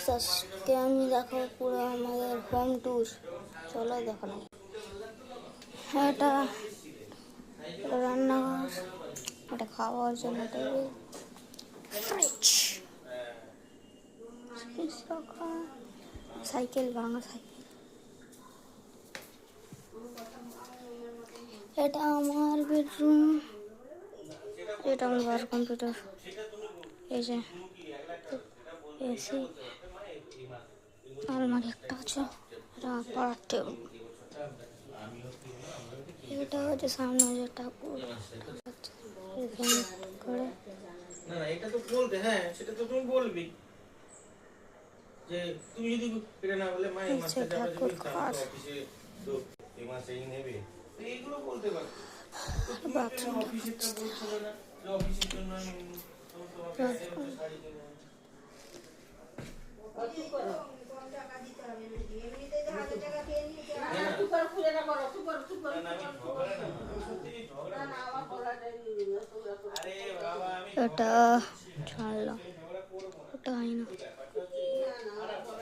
Guys, আজকে আমি দেখাবো পুরো আমাদের হোম ট্যুর। চলো দেখানো। এটা রান্নাঘর, এটা খাওয়ার জন্য টেবিল, ফ্রিজ, সাইকেল, ভাঙা সাইকেল। এটা আমার বেডরুম, এটা আমার বার কম্পিউটার, এই যে এসি, আলমারি একটা আছে, এটা আমার পড়ার টেবিল। এটা হচ্ছে সামনে যে ঠাকুর এখানে করে। না না, এটা তো বলতে, হ্যাঁ সেটা তো তুমি বলবি যে তুমি যদি এটা না বলে মাই মাস্টার যাবে তুমি তার অফিসে তো এই মাসেই নেবে, তো এইগুলো বলতে পারো। তো তুমি কেন অফিসেরটা বলছো না যে অফিসের জন্য আমি তোমাকে আগে একটা শাড়ি কিনে এটা ছাড়লাম, ওটা হয় না।